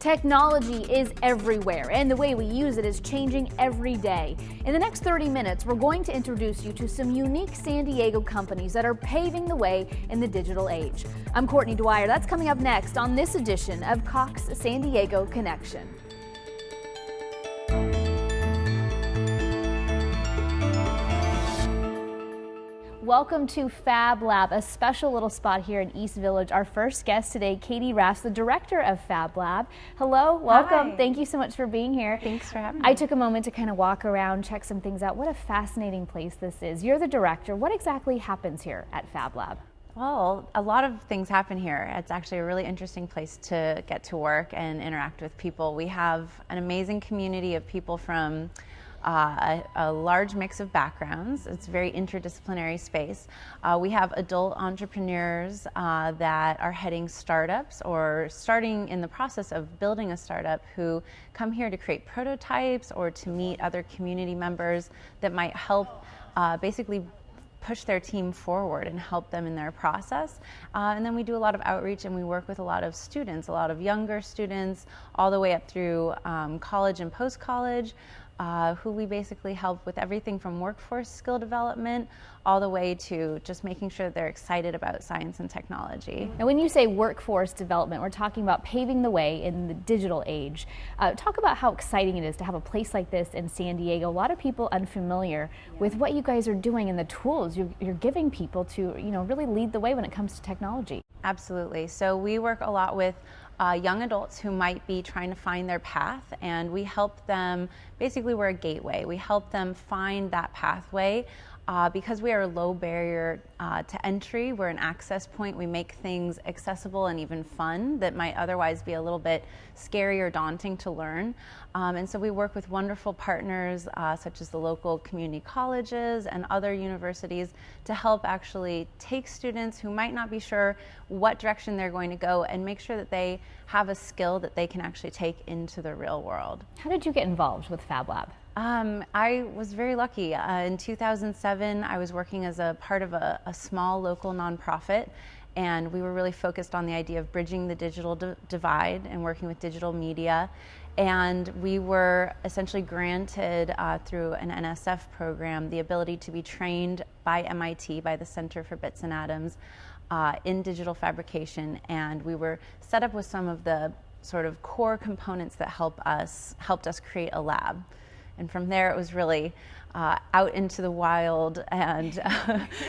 Technology is everywhere, and the way we use it is changing every day. In the next 30 minutes, we're going to introduce you to some unique San Diego companies that are paving the way in the digital age. I'm Courtney Dwyer. That's coming up next on this edition of Cox San Diego Connection. Welcome to Fab Lab, a special little spot here in East Village. Our first guest today, Katie Rafters, the director of Fab Lab. Hello, welcome. Hi. Thank you so much for being here. Thanks for having me. I took a moment to kind of walk around, check some things out. What a fascinating place this is. You're the director. What exactly happens here at Fab Lab? Well, a lot of things happen here. It's actually a really interesting place to get to work and interact with people. We have an amazing community of people from a large mix of backgrounds. It's a very interdisciplinary space. We have adult entrepreneurs that are heading startups or starting in the process of building a startup who come here to create prototypes or to meet other community members that might help basically push their team forward and help them in their process. And then we do a lot of outreach and we work with a lot of students, a lot of younger students, all the way up through college and post-college. Who we basically help with everything from workforce skill development all the way to just making sure they're excited about science and technology. And when you say workforce development, we're talking about paving the way in the digital age. Talk about how exciting it is to have a place like this in San Diego. A lot of people unfamiliar with what you guys are doing and the tools you're giving people to, really lead the way when it comes to technology. Absolutely. So we work a lot with young adults who might be trying to find their path, and we help them. Basically, we're a gateway. We help them find that pathway because we are low barrier to entry. We're an access point. We make things accessible and even fun that might otherwise be a little bit scary or daunting to learn. And so we work with wonderful partners such as the local community colleges and other universities to help actually take students who might not be sure what direction they're going to go and make sure that they have a skill that they can actually take into the real world. How did you get involved with Fab Lab? I was very lucky. In 2007, I was working as a part of a small local nonprofit, and we were really focused on the idea of bridging the digital divide and working with digital media. And we were essentially granted through an NSF program the ability to be trained by MIT, by the Center for Bits and Atoms, in digital fabrication. And we were set up with some of the sort of core components that helped us create a lab. And from there, it was really out into the wild and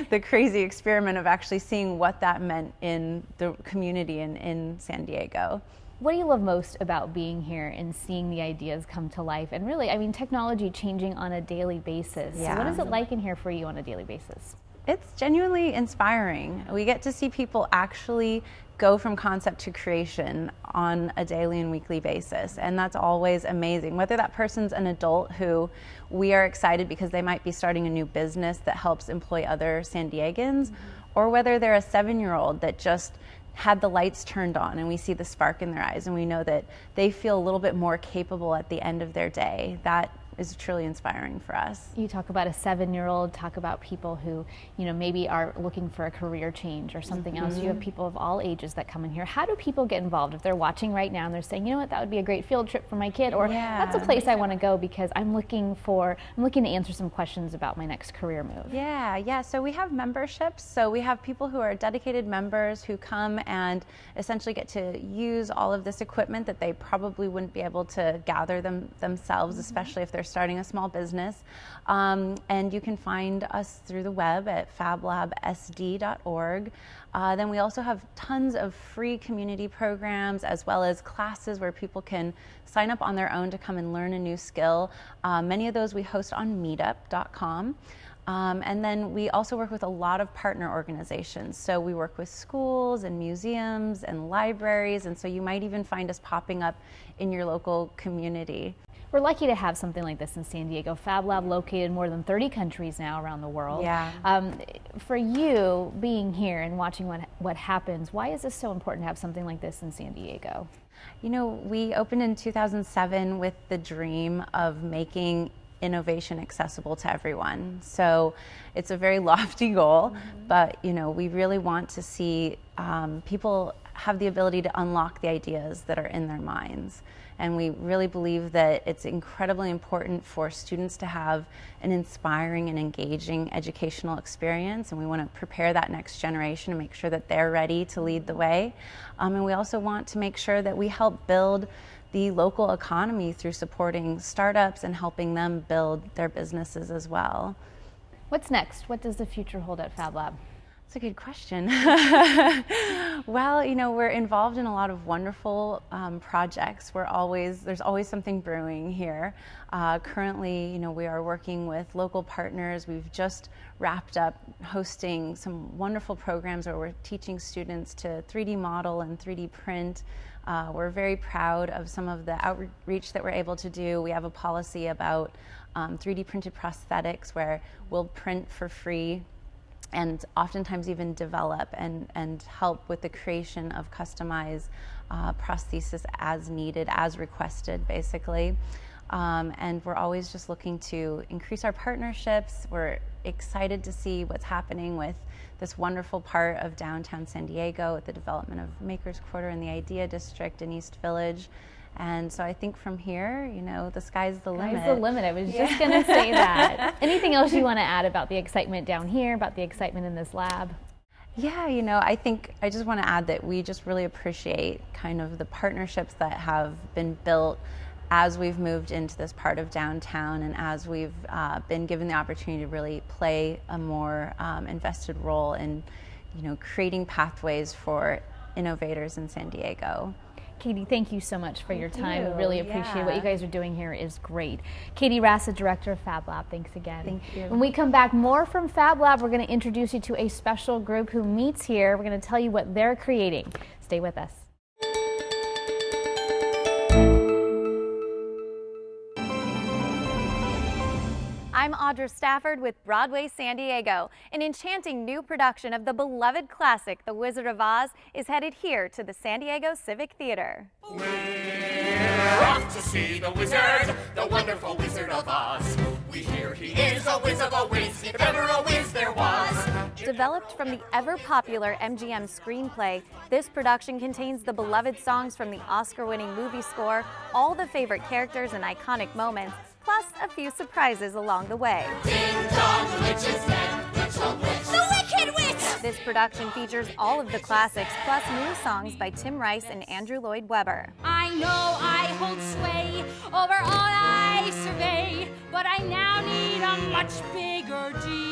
the crazy experiment of actually seeing what that meant in the community in San Diego. What do you love most about being here and seeing the ideas come to life? And really, technology changing on a daily basis. Yeah. What is it like in here for you on a daily basis? It's genuinely inspiring. We get to see people actually go from concept to creation on a daily and weekly basis, and that's always amazing. Whether that person's an adult who we are excited because they might be starting a new business that helps employ other San Diegans, or whether they're a 7-year-old that just had the lights turned on and we see the spark in their eyes and we know that they feel a little bit more capable at the end of their day. That is truly inspiring for us. You talk about a 7-year-old, talk about people who, maybe are looking for a career change or something else. You have people of all ages that come in here. How do people get involved if they're watching right now and they're saying, that would be a great field trip for my kid, or that's a place I want to go because I'm looking to answer some questions about my next career move. Yeah. So we have memberships. So we have people who are dedicated members who come and essentially get to use all of this equipment that they probably wouldn't be able to gather themselves, especially if they're starting a small business. And you can find us through the web at fablabsd.org. Then we also have tons of free community programs as well as classes where people can sign up on their own to come and learn a new skill. Many of those we host on meetup.com. And then we also work with a lot of partner organizations. So we work with schools and museums and libraries, and so you might even find us popping up in your local community. We're lucky to have something like this in San Diego. Fab Lab located in more than 30 countries now around the world. Yeah. For you, being here and watching what happens, why is this so important to have something like this in San Diego? We opened in 2007 with the dream of making innovation accessible to everyone. So it's a very lofty goal, but we really want to see people have the ability to unlock the ideas that are in their minds. And we really believe that it's incredibly important for students to have an inspiring and engaging educational experience, and we want to prepare that next generation and make sure that they're ready to lead the way. And we also want to make sure that we help build the local economy through supporting startups and helping them build their businesses as well. What's next? What does the future hold at Fab Lab? That's a good question. Well, we're involved in a lot of wonderful projects. There's always something brewing here. Currently, we are working with local partners. We've just wrapped up hosting some wonderful programs where we're teaching students to 3D model and 3D print. We're very proud of some of the outreach that we're able to do. We have a policy about 3D printed prosthetics where we'll print for free and oftentimes even develop and help with the creation of customized prosthesis as needed, as requested, basically. And we're always just looking to increase our partnerships. We're excited to see what's happening with this wonderful part of downtown San Diego with the development of Makers Quarter and the Idea District in East Village. And so I think from here, the sky's the limit. Sky's the limit. I was just going to say that. Anything else you want to add about the excitement down here, about the excitement in this lab? Yeah, I think I just want to add that we just really appreciate kind of the partnerships that have been built as we've moved into this part of downtown and as we've been given the opportunity to really play a more invested role in, creating pathways for innovators in San Diego. Katie, thank you so much for your time. We really appreciate what you guys are doing here is great. Katie Rafters, Director of Fab Lab, thanks again. Thank you. When we come back, more from Fab Lab. We're going to introduce you to a special group who meets here. We're going to tell you what they're creating. Stay with us. I'm Audra Stafford with Broadway San Diego. An enchanting new production of the beloved classic, The Wizard of Oz, is headed here to the San Diego Civic Theater. We're off to see the wizard, the wonderful Wizard of Oz. We hear he is a whiz of a whiz, if ever a whiz there was. Developed from the ever-popular MGM screenplay, this production contains the beloved songs from the Oscar-winning movie score, all the favorite characters and iconic moments, plus a few surprises along the way. Ding dong, the witch is dead, witch oh witch. The Wicked Witch! This production features all of the classics, plus new songs by Tim Rice and Andrew Lloyd Webber. I know I hold sway over all I survey, but I now need a much bigger deal.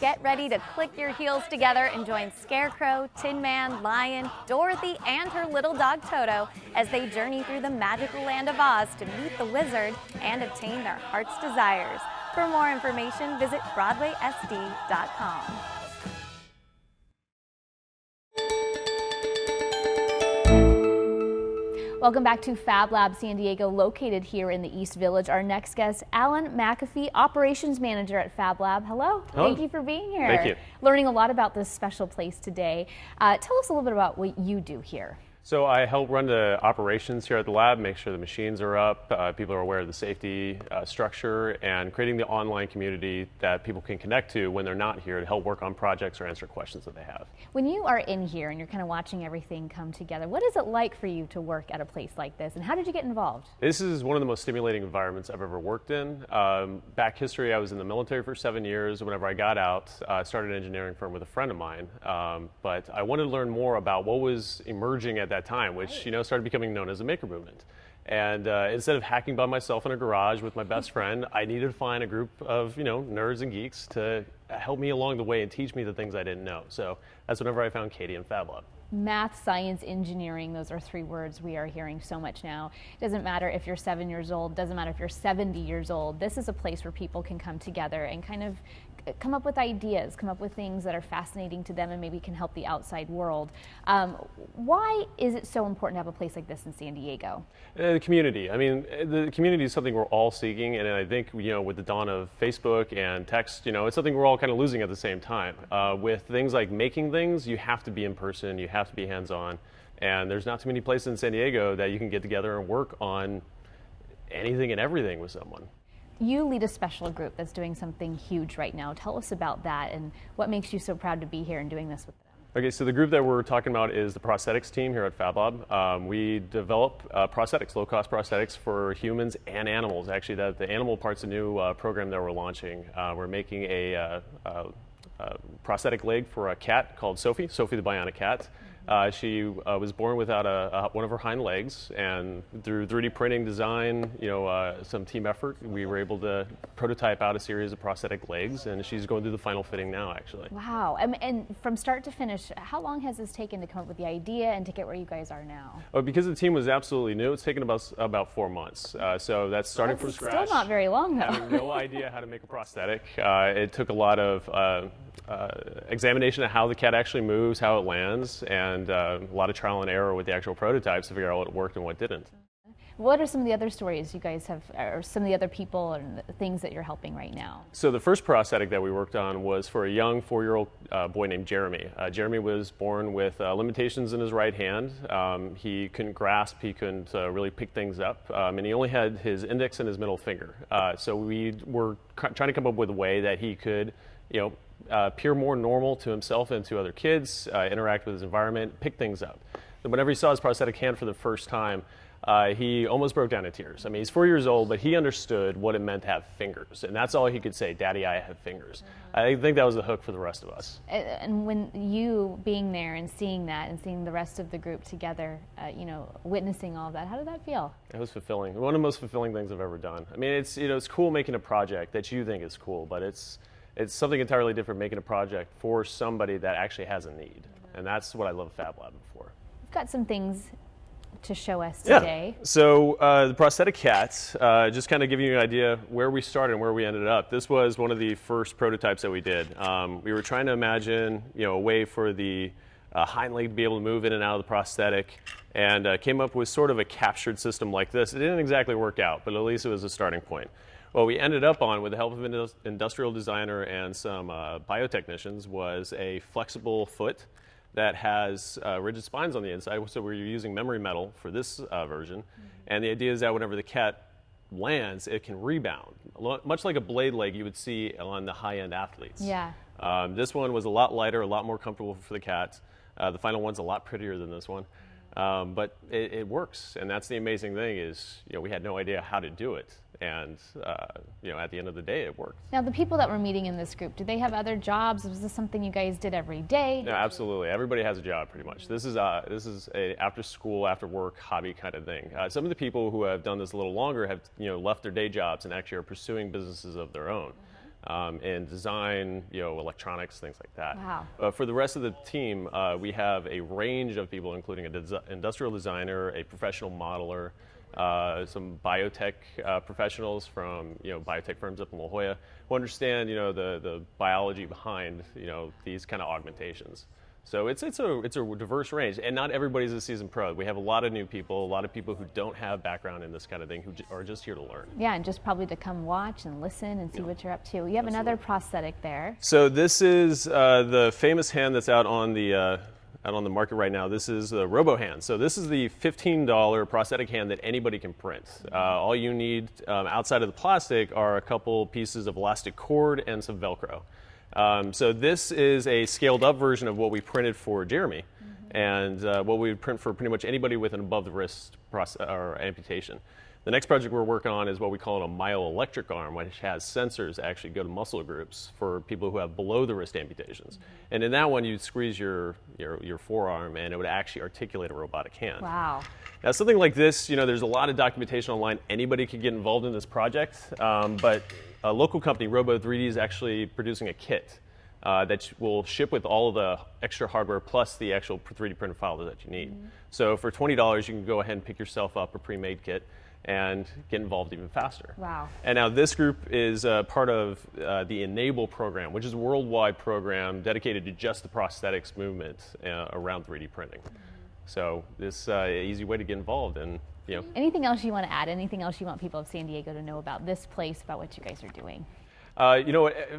Get ready to click your heels together and join Scarecrow, Tin Man, Lion, Dorothy, and her little dog Toto as they journey through the magical land of Oz to meet the wizard and obtain their heart's desires. For more information, visit BroadwaySD.com. Welcome back to Fab Lab San Diego, located here in the East Village. Our next guest, Alan McAfee, Operations Manager at Fab Lab. Hello. Thank you for being here. Thank you. Learning a lot about this special place today. Tell us a little bit about what you do here. So I help run the operations here at the lab, make sure the machines are up, people are aware of the safety structure, and creating the online community that people can connect to when they're not here to help work on projects or answer questions that they have. When you are in here and you're kind of watching everything come together, what is it like for you to work at a place like this, and how did you get involved? This is one of the most stimulating environments I've ever worked in. Back history, I was in the military for 7 years. Whenever I got out, I started an engineering firm with a friend of mine, but I wanted to learn more about what was emerging at that time, which started becoming known as the maker movement. And instead of hacking by myself in a garage with my best friend, I needed to find a group of nerds and geeks to help me along the way and teach me the things I didn't know. So that's whenever I found Katie and Fab Lab. Math, science, engineering, those are three words we are hearing so much now. It doesn't matter if you're 7 years old, doesn't matter if you're 70 years old. This is a place where people can come together and kind of come up with ideas, come up with things that are fascinating to them and maybe can help the outside world. Why is it so important to have a place like this in San Diego? The community. I mean, the community is something we're all seeking, and I think with the dawn of Facebook and text, it's something we're all kind of losing at the same time. With things like making things, you have to be in person, you have to be hands-on, and there's not too many places in San Diego that you can get together and work on anything and everything with someone. You lead a special group that's doing something huge right now. Tell us about that and what makes you so proud to be here and doing this with them. Okay, so the group that we're talking about is the prosthetics team here at Fab Lab. We develop prosthetics, low-cost prosthetics for humans and animals. Actually, the animal part's a new program that we're launching. We're making a prosthetic leg for a cat called Sophie the Bionic Cat. She was born without one of her hind legs, and through 3D printing design, some team effort, we were able to prototype out a series of prosthetic legs, and she's going through the final fitting now, actually. Wow. And from start to finish, how long has this taken to come up with the idea and to get where you guys are now? Oh, because the team was absolutely new, it's taken about 4 months. So that's starting from scratch. Still not very long, though. Having no idea how to make a prosthetic. It took a lot of examination of how the cat actually moves, how it lands, and a lot of trial and error with the actual prototypes to figure out what worked and what didn't. What are some of the other stories you guys have, or some of the other people and the things that you're helping right now? So the first prosthetic that we worked on was for a young 4-year-old boy named Jeremy. Jeremy was born with limitations in his right hand. He couldn't grasp, he couldn't really pick things up, and he only had his index and his middle finger. So we were trying to come up with a way that he could, appear more normal to himself and to other kids, interact with his environment, pick things up. And whenever he saw his prosthetic hand for the first time, he almost broke down in tears. I mean, he's 4 years old, but he understood what it meant to have fingers. And that's all he could say, "Daddy, I have fingers." I think that was the hook for the rest of us. And when you being there and seeing that and seeing the rest of the group together, witnessing all of that, how did that feel? It was fulfilling. One of the most fulfilling things I've ever done. I mean, it's cool making a project that you think is cool, but it's something entirely different making a project for somebody that actually has a need. And that's what I love Fab Lab for. We've got some things to show us today. Yeah. So the prosthetic cats, just kind of giving you an idea where we started and where we ended up. This was one of the first prototypes that we did. We were trying to imagine, a way for the hind leg to be able to move in and out of the prosthetic, and came up with sort of a captured system like this. It didn't exactly work out, but at least it was a starting point. What we ended up on, with the help of an industrial designer and some biotechnicians, was a flexible foot that has rigid spines on the inside. So we're using memory metal for this version. And the idea is that whenever the cat lands, it can rebound, much like a blade leg you would see on the high-end athletes. Yeah. This one was a lot lighter, a lot more comfortable for the cat. The final one's a lot prettier than this one. But it works, and that's the amazing thing is, we had no idea how to do it. And, at the end of the day, it worked. Now, the people that were meeting in this group, do they have other jobs? Was this something you guys did every day? No, absolutely. Everybody has a job, pretty much. This is a after school, after work hobby kind of thing. Some of the people who have done this a little longer have, left their day jobs and actually are pursuing businesses of their own. In design, electronics, things like that. Wow. For the rest of the team, we have a range of people, including an industrial designer, a professional modeler, some biotech professional from biotech firms up in La Jolla who understand the biology behind these kind of augmentations. So it's a diverse range, and not everybody's a seasoned pro. We have a lot of new people, a lot of people who don't have background in this kind of thing, who are just here to learn. Yeah, and just probably to come watch and listen and see what you're up to. You have another prosthetic there. So this is the famous hand that's out on the market right now. This is the Robo Hand. So this is the $15 prosthetic hand that anybody can print. All you need outside of the plastic are a couple pieces of elastic cord and some Velcro. So this is a scaled up version of what we printed for Jeremy, and what we would print for pretty much anybody with an above the wrist or amputation. The next project we're working on is what we call a myoelectric arm, which has sensors that actually go to muscle groups for people who have below the wrist amputations. And in that one, you'd squeeze your forearm and it would actually articulate a robotic hand. Wow. Now, something like this, there's a lot of documentation online. Anybody could get involved in this project, but a local company, Robo3D, is actually producing a kit that will ship with all of the extra hardware plus the actual 3D printed file that you need. So for $20, you can go ahead and pick yourself up a pre-made kit and get involved even faster. Wow. And now this group is part of the Enable program, which is a worldwide program dedicated to just the prosthetics movement around 3D printing. So this easy way to get involved. And anything else you want to add? Anything else you want people of San Diego to know about this place, about what you guys are doing?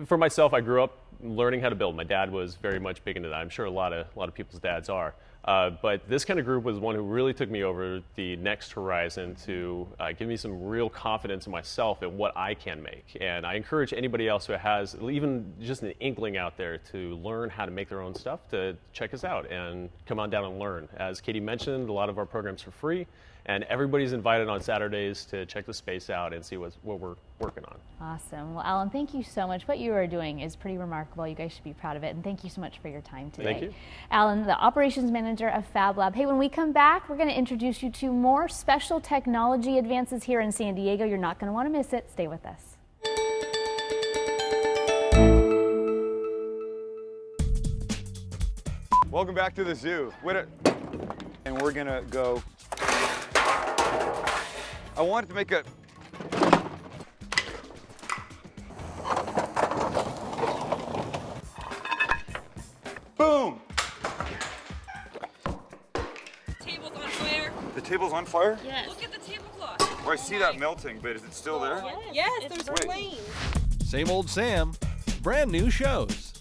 For myself, I grew up learning how to build. My dad was very much big into that. I'm sure a lot of people's dads are. But this kind of group was one who really took me over the next horizon to give me some real confidence in myself and what I can make. And I encourage anybody else who has even just an inkling out there to learn how to make their own stuff to check us out and come on down and learn. As Katie mentioned, a lot of our programs are free, and everybody's invited on Saturdays to check the space out and see what we're working on. Awesome. Well, Alan, thank you so much. What you are doing is pretty remarkable. You guys should be proud of it, and thank you so much for your time today. Thank you. Alan, the operations manager of Fab Lab. Hey, when we come back, we're going to introduce you to more special technology advances here in San Diego. You're not going to want to miss it. Stay with us. Welcome back to the zoo. And we're gonna go. I wanted to make a. Boom! Table's on fire. The table's on fire? Yes. Look at the tablecloth. Oh, I see that melting, but is it still there? Yes, there's Wait. flames. Same old Sam, brand new shows.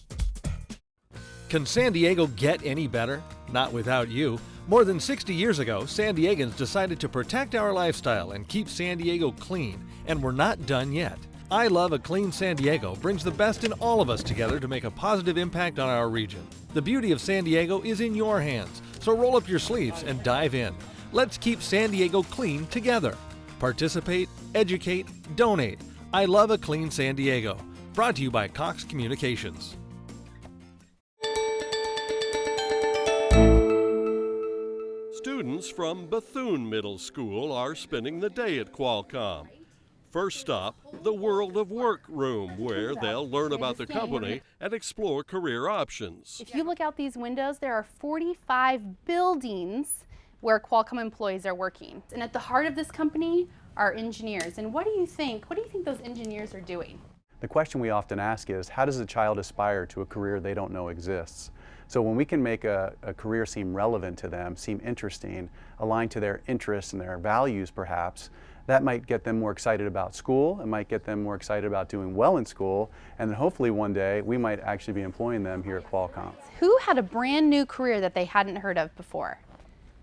Can San Diego get any better? Not without you. More than 60 years ago, San Diegans decided to protect our lifestyle and keep San Diego clean, and we're not done yet. I Love a Clean San Diego brings the best in all of us together to make a positive impact on our region. The beauty of San Diego is in your hands, so roll up your sleeves and dive in. Let's keep San Diego clean together. Participate, educate, donate. I Love a Clean San Diego. Brought to you by Cox Communications. Students from Bethune Middle School are spending the day at Qualcomm. First stop, the World of Work room, where they'll learn about the company and explore career options. If you look out these windows, there are 45 buildings where Qualcomm employees are working. And at the heart of this company are engineers. And what do you think those engineers are doing? The question we often ask is, how does a child aspire to a career they don't know exists? So when we can make a career seem relevant to them, seem interesting, aligned to their interests and their values perhaps, that might get them more excited about school, it might get them more excited about doing well in school, and then hopefully one day we might actually be employing them here at Qualcomm. Who had a brand new career that they hadn't heard of before?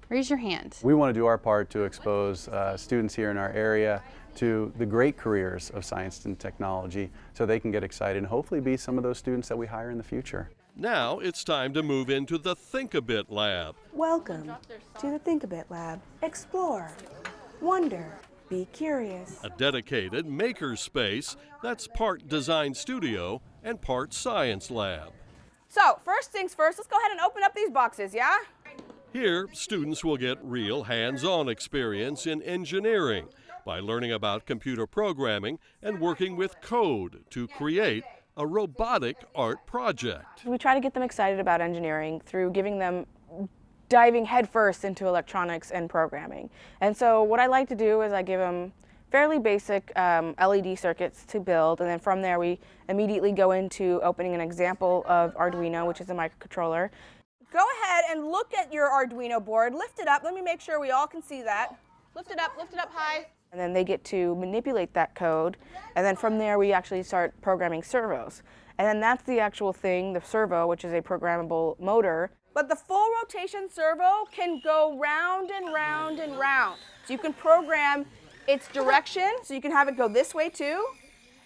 Raise your hand. We want to do our part to expose students here in our area to the great careers of science and technology so they can get excited and hopefully be some of those students that we hire in the future. Now it's time to move into the Think-A-Bit Lab. Welcome to the Think-A-Bit Lab. Explore, wonder, be curious. A dedicated maker space that's part design studio and part science lab. So, first things first, let's go ahead and open up these boxes, yeah? Here, students will get real hands-on experience in engineering by learning about computer programming and working with code to create a robotic art project. We try to get them excited about engineering through diving headfirst into electronics and programming. And so what I like to do is I give them fairly basic LED circuits to build, and then from there we immediately go into opening an example of Arduino, which is a microcontroller. Go ahead and look at your Arduino board. Lift it up. Let me make sure we all can see that. Lift it up high. And then they get to manipulate that code, and then from there we actually start programming servos. And then that's the actual thing, the servo, which is a programmable motor. But the full rotation servo can go round and round and round. So you can program its direction, so you can have it go this way too,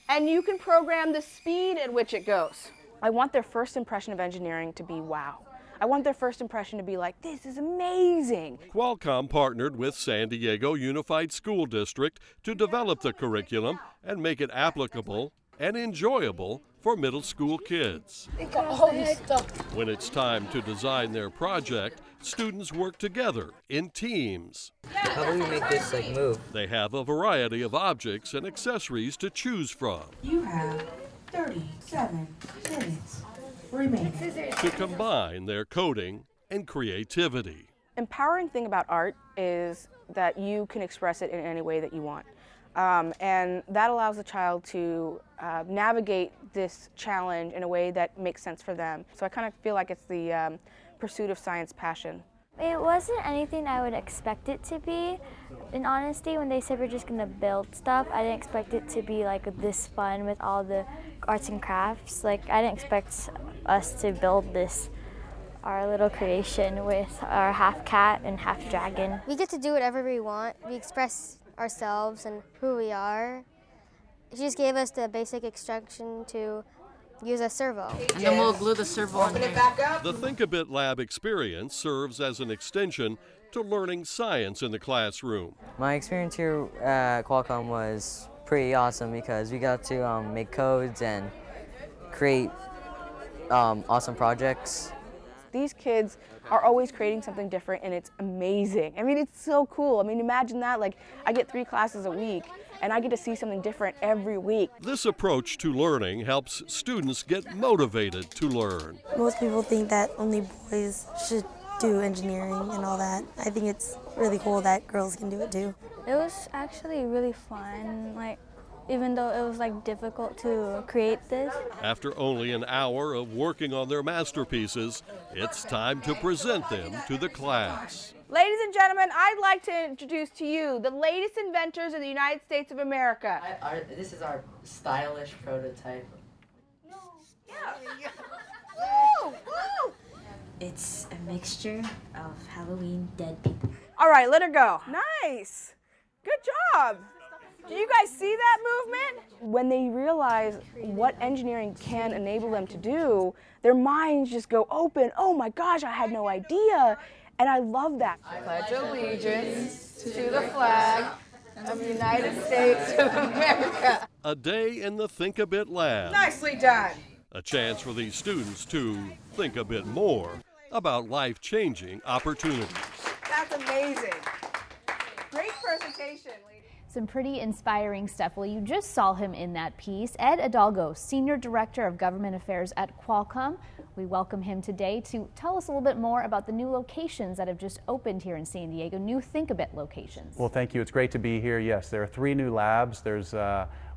and you can program the speed at which it goes. I want their first impression of engineering to be wow. I want their first impression to be like, this is amazing. Qualcomm partnered with San Diego Unified School District to develop the curriculum and make it applicable and enjoyable for middle school kids. They got all this stuff. When it's time to design their project, students work together in teams. How do we make this move? They have a variety of objects and accessories to choose from. You have 37 minutes remaining To combine their coding and creativity. Empowering thing about art is that you can express it in any way that you want. And that allows the child to navigate this challenge in a way that makes sense for them. So I kind of feel like it's the pursuit of science passion. It wasn't anything I would expect it to be. In honesty, when they said we're just gonna build stuff, I didn't expect it to be this fun with all the arts and crafts. I didn't expect us to build this our little creation with our half cat and half dragon. We get to do whatever we want. We express ourselves and who we are. She just gave us the basic instruction to use a servo. And then we'll glue the servo on here. The Think a Bit Lab experience serves as an extension to learning science in the classroom. My experience here at Qualcomm was pretty awesome because we got to make codes and create awesome projects. These kids are always creating something different, and it's amazing. I mean, it's so cool. I mean, imagine that. Like, I get 3 classes a week, and I get to see something different every week. This approach to learning helps students get motivated to learn. Most people think that only boys should do engineering and all that. I think it's really cool that girls can do it too. It was actually really fun, like, even though it was like difficult to create this. After only an hour of working on their masterpieces, it's time to present them to the class. Ladies and gentlemen, I'd like to introduce to you the latest inventors of the United States of America. This is our stylish prototype. It's a mixture of Halloween dead people. All right, let her go. Nice. Good job. Do you guys see that movement? When they realize what engineering can enable them to do, their minds just go open. Oh my gosh, I had no idea. And I love that. I pledge allegiance to the flag of the United States of America. A day in the Think a Bit Lab. Nicely done. A chance for these students to think a bit more about life-changing opportunities. That's amazing. Great presentation, ladies. Some pretty inspiring stuff. Well, you just saw him in that piece. Ed Hidalgo, Senior Director of Government Affairs at Qualcomm. We welcome him today to tell us a little bit more about the new locations that have just opened here in San Diego, new Think a Bit locations. Well, thank you. It's great to be here. Yes, there are 3 new labs. There's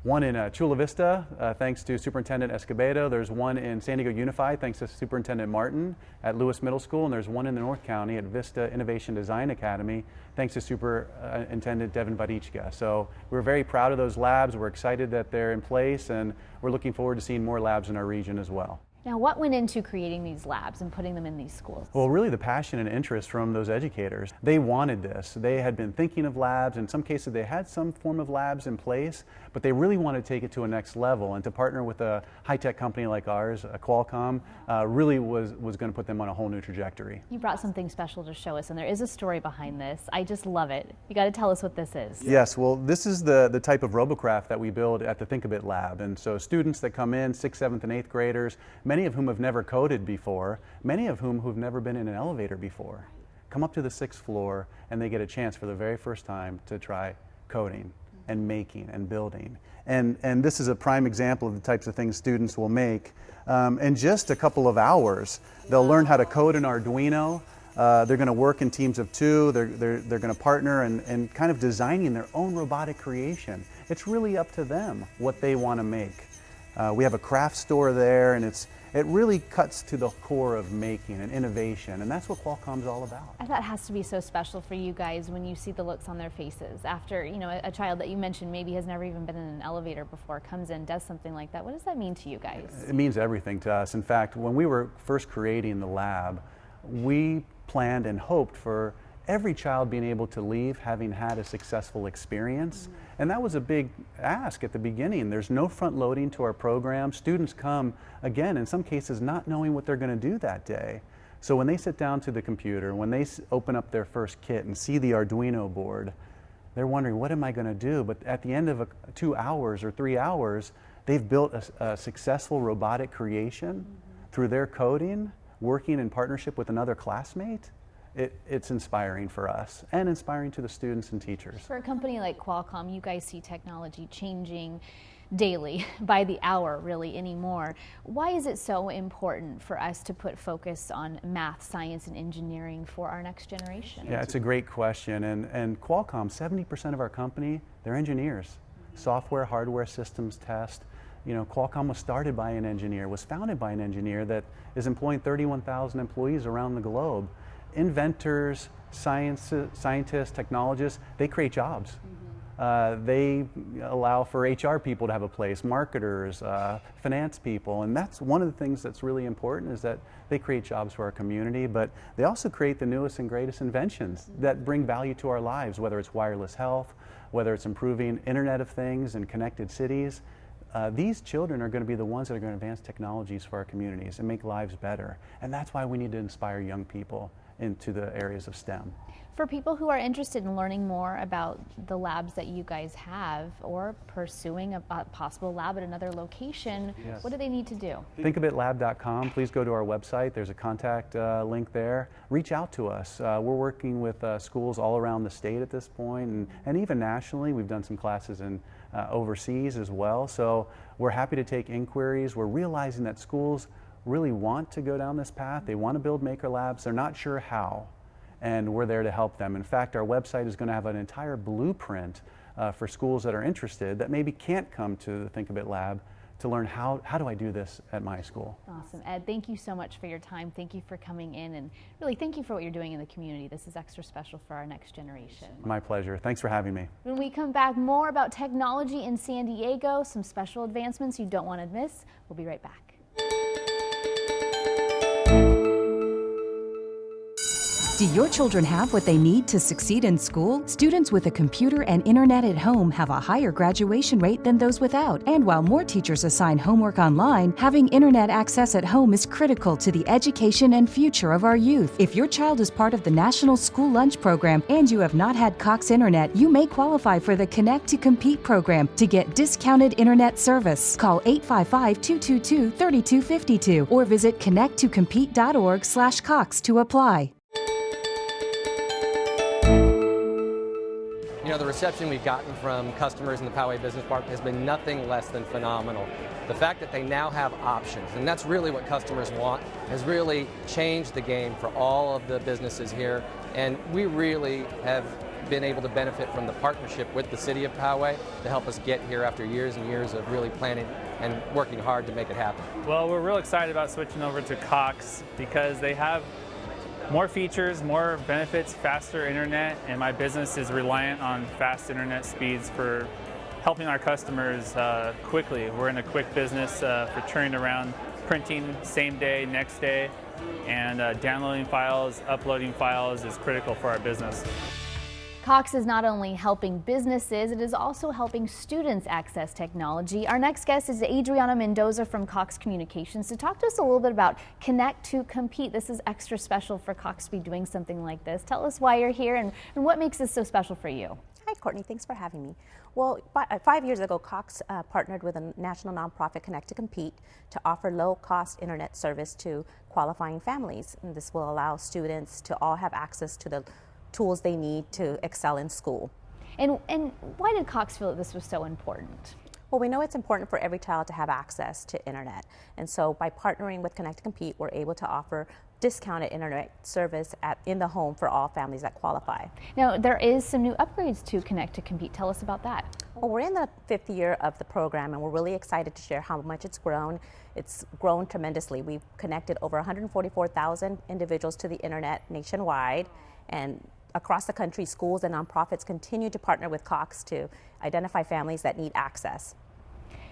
one in Chula Vista, thanks to Superintendent Escobedo. There's one in San Diego Unified, thanks to Superintendent Martin at Lewis Middle School. And there's one in the North County at Vista Innovation Design Academy, thanks to Superintendent Devin Badichka. So we're very proud of those labs. We're excited that they're in place, and we're looking forward to seeing more labs in our region as well. Now, what went into creating these labs and putting them in these schools? Well, really the passion and interest from those educators. They wanted this. They had been thinking of labs. In some cases, they had some form of labs in place, but they really wanted to take it to a next level. And to partner with a high-tech company like ours, Qualcomm, really was going to put them on a whole new trajectory. You brought something special to show us, and there is a story behind this. I just love it. You got to tell us what this is. Yes, well, this is the type of robocraft that we build at the Think a Bit Lab. And so students that come in, 6th, 7th, and 8th graders, many of whom have never coded before, many of whom who've never been in an elevator before, come up to the 6th floor and they get a chance for the very first time to try coding and making and building. And this is a prime example of the types of things students will make. In just a couple of hours, they'll learn how to code an Arduino. They're going to work in teams of 2. They're going to partner and kind of designing their own robotic creation. It's really up to them what they want to make. We have a craft store there, and it really cuts to the core of making and innovation, and that's what Qualcomm's all about. That has to be so special for you guys when you see the looks on their faces after, you know, a child that you mentioned maybe has never even been in an elevator before comes in, does something like that. What does that mean to you guys? It means everything to us. In fact, when we were first creating the lab, we planned and hoped for every child being able to leave having had a successful experience. And that was a big ask at the beginning. There's no front loading to our program. Students come, again, in some cases not knowing what they're going to do that day. So when they sit down to the computer, when they open up their first kit and see the Arduino board, they're wondering, what am I going to do? But at the end of 2 hours or 3 hours, they've built a successful robotic creation through their coding, working in partnership with another classmate. It's inspiring for us and inspiring to the students and teachers. For a company like Qualcomm, you guys see technology changing daily, by the hour really anymore. Why is it so important for us to put focus on math, science, and engineering for our next generation? Yeah, it's a great question. And Qualcomm, 70% of our company, they're engineers. Software, hardware, systems test. You know, Qualcomm was started by an engineer, was founded by an engineer that is employing 31,000 employees around the globe. Inventors, scientists, technologists, they create jobs. They allow for HR people to have a place, marketers, finance people, and that's one of the things that's really important is that they create jobs for our community, but they also create the newest and greatest inventions that bring value to our lives, whether it's wireless health, whether it's improving Internet of Things and connected cities. These children are going to be the ones that are going to advance technologies for our communities and make lives better, and that's why we need to inspire young people into the areas of STEM. For people who are interested in learning more about the labs that you guys have or pursuing a possible lab at another location, yes. What do they need to do? Thinkabitlab.com. Please go to our website. There's a contact link there. Reach out to us. We're working with schools all around the state at this point, and even nationally. We've done some classes in overseas as well. So we're happy to take inquiries. We're realizing that schools really want to go down this path. They want to build maker labs. They're not sure how. And we're there to help them. In fact, our website is going to have an entire blueprint for schools that are interested that maybe can't come to the Think a Bit Lab to learn how do I do this at my school. Awesome. Ed, thank you so much for your time. Thank you for coming in, and really thank you for what you're doing in the community. This is extra special for our next generation. My pleasure. Thanks for having me. When we come back, more about technology in San Diego, some special advancements you don't want to miss. We'll be right back. Do your children have what they need to succeed in school? Students with a computer and internet at home have a higher graduation rate than those without. And while more teachers assign homework online, having internet access at home is critical to the education and future of our youth. If your child is part of the National School Lunch Program and you have not had Cox Internet, you may qualify for the Connect to Compete program to get discounted internet service. Call 855-222-3252 or visit connecttocompete.org/Cox to apply. You know, the reception we've gotten from customers in the Poway Business Park has been nothing less than phenomenal. The fact that they now have options, and that's really what customers want, has really changed the game for all of the businesses here. And we really have been able to benefit from the partnership with the City of Poway to help us get here after years and years of really planning and working hard to make it happen. Well, we're real excited about switching over to Cox because they have more features, more benefits, faster internet, and my business is reliant on fast internet speeds for helping our customers quickly. We're in a quick business for turning around printing same day, next day, and downloading files, uploading files is critical for our business. Cox is not only helping businesses, it is also helping students access technology. Our next guest is Adriana Mendoza from Cox Communications to talk to us a little bit about Connect to Compete. This is extra special for Cox to be doing something like this. Tell us why you're here and what makes this so special for you. Hi, Courtney. Thanks for having me. Well, 5 years ago, Cox partnered with a national nonprofit, Connect to Compete, to offer low-cost internet service to qualifying families. And this will allow students to all have access to the tools they need to excel in school. And why did Cox feel that this was so important? Well, we know it's important for every child to have access to internet. And so by partnering with Connect to Compete, we're able to offer discounted internet service in the home for all families that qualify. Now, there is some new upgrades to Connect to Compete. Tell us about that. Well, we're in the 5th year of the program, and we're really excited to share how much it's grown. It's grown tremendously. We've connected over 144,000 individuals to the internet nationwide, and across the country, schools and nonprofits continue to partner with Cox to identify families that need access.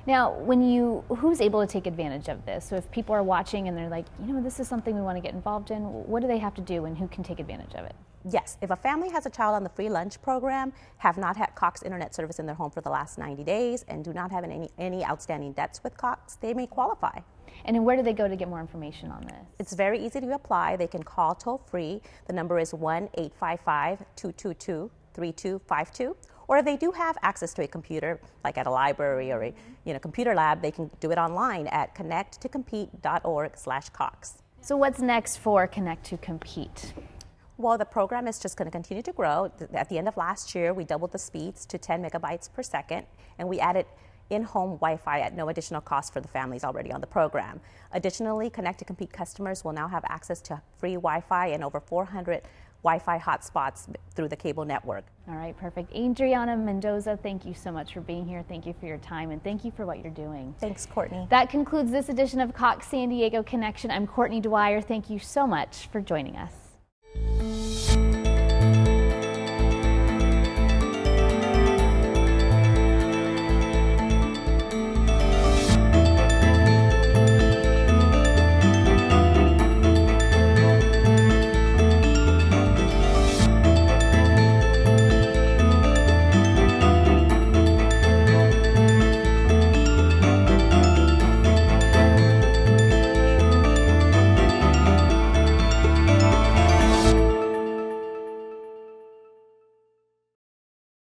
Now, who's able to take advantage of this? So if people are watching and they're like, you know, this is something we want to get involved in, what do they have to do and who can take advantage of it? Yes, if a family has a child on the free lunch program, have not had Cox internet service in their home for the last 90 days, and do not have any outstanding debts with Cox, they may qualify. And then where do they go to get more information on this? It's very easy to apply. They can call toll free. The number is 1-855-222-3252. Or if they do have access to a computer, like at a library or a computer lab, they can do it online at connecttocompete.org/Cox. So what's next for Connect to Compete? Well, the program is just going to continue to grow. At the end of last year, we doubled the speeds to 10 megabytes per second, and we added in-home Wi-Fi at no additional cost for the families already on the program. Additionally, Connect to Compete customers will now have access to free Wi-Fi and over 400 Wi-Fi hotspots through the cable network. All right, perfect. Adriana Mendoza, thank you so much for being here. Thank you for your time, and thank you for what you're doing. Thanks, Courtney. That concludes this edition of Cox San Diego Connection. I'm Courtney Dwyer. Thank you so much for joining us.